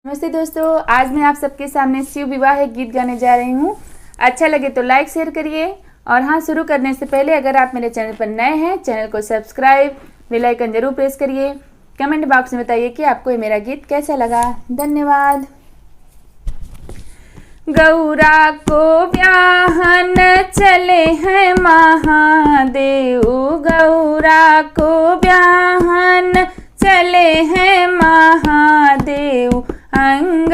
नमस्ते दोस्तों, आज मैं आप सबके सामने शिव विवाह एक गीत गाने जा रही हूँ। अच्छा लगे तो लाइक शेयर करिए। और हाँ, शुरू करने से पहले अगर आप मेरे चैनल पर नए हैं, चैनल को सब्सक्राइब, बेल आइकन जरूर प्रेस करिए। कमेंट बॉक्स में बताइए कि आपको ये मेरा गीत कैसा लगा। धन्यवाद। गौरा को ब्याहन चले हैं महादेव, गौरा को ब्याहन चले हैं महादेव। अंग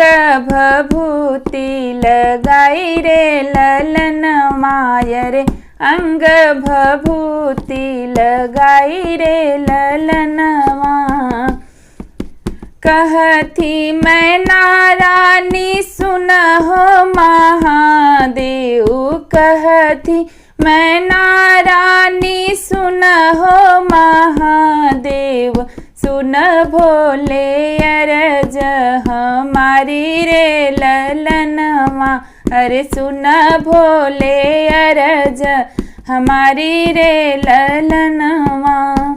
भभूति लगाई रे ललन माय रे, अंग भभूति लगाई रे ललन माँ। कहती मैं नारानी सुनहो महादेव, कहती मैं नारानी सुनहो महादेव। सुन भोले अरज हमारी रे ललन माँ, अरे सुन भोले अरज हमारी रे ललन माँ।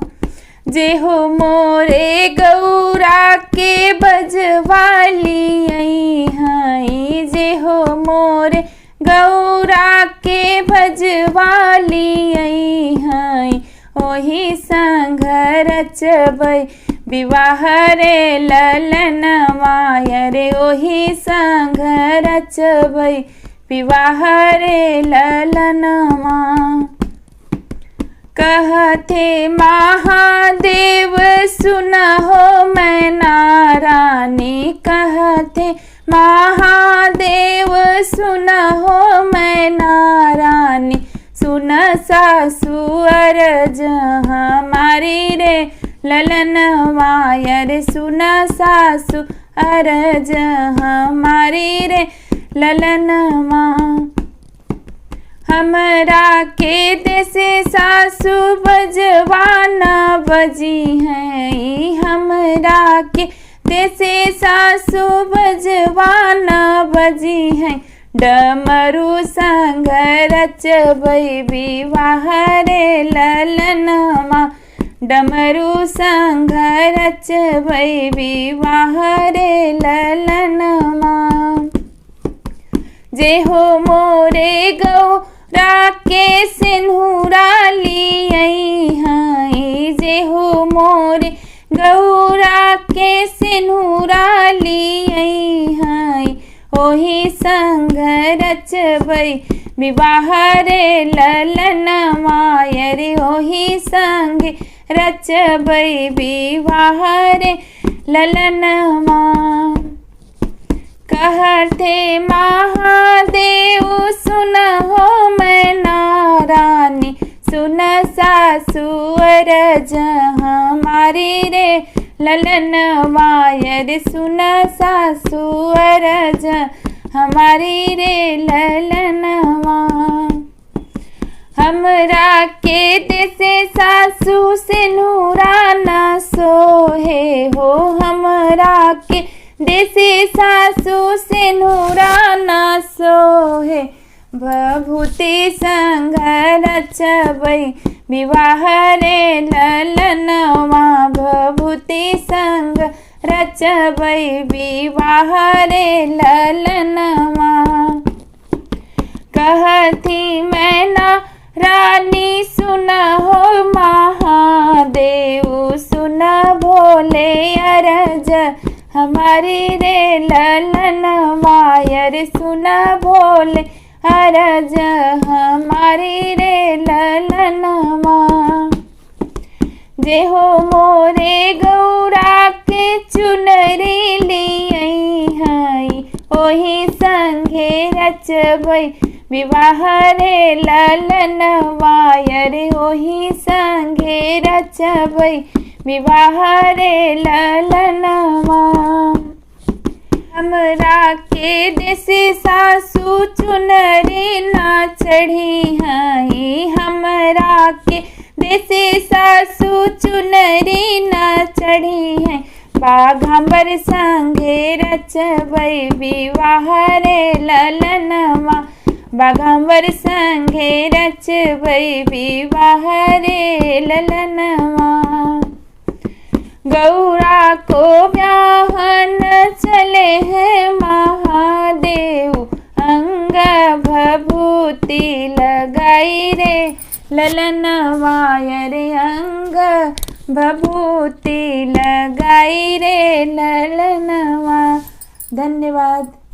जे हो मोरे गौरा के बजवाली आई हई, जे हो मोरे गौरा के बजवाली आई हई। ओही संग रचबै विवाह रे ललन माय रे, ओही संग रचबै विवाह रे ललन माँ। कहते महादेव सुनहो मैं नारानी, कहते महादेव सुनहो मैं नारानी। सुन सासु अरज हमारी रे ललन माय रे, सुन सासु अरज हमारी रे ललन माँ। हमरा के देसे सासु बजवाना बजी हैं, हमरा के देसे सासु बजवाना बजी हैं। डमरू संग रचबै विवाह रे ललन माँ, डमरू संग रचबै विवाह रे ललन माँ। जे हो मोरे गौरा के सिंदूरा लियाई हई, जे हो मोरे गौरा के सिंदूरा लियाई हई। ओही संग रचबै विवाह रे ललन माय रे, ओही संग रचबै विवाह रे ललन माँ। कहते महादेव सुनहो मैं नारानी, सुन सासु अरज हमारी रे ललन माय रे, सुन सासु अरज हमारी रे ललन माँ। हमरा के देसे सासु सिंदूरा न सोहे हो, हमरा के देसे सासु सिंदूरा न सोहे। भभूति संग रचबै विवाह रे ललन माँ, भभूति संग रचबै विवाह रे ललन माँ। कहती मैं नारानी सुनहो महादेव, सुन भोले अरज हमारी रे ललन माय रे, सुन भोले अरज हमारी रे ललन माँ। जे हो मोरे गौरा के चुनरी लियाई हई, ओही संगे रचबै विवाह रे ललन माय रे, ओही संगे रचबै विवाह रे ललन माँ। हमरा के देसे सासु चुनरी ना चढ़ी हई, हमरा के देसे सासु चुनरी ना चढ़ी है। बाघंबर संगे रचबै विवाह रे ललन माँ, बाघंबर संगे रचबै विवाह रे ललन माँ। गौरा को ब्याहन चले हैं महादेव, अंग भभूति लगाई रे ललनवा रे, अंग भभूति लगाई रे ललनवा। धन्यवाद।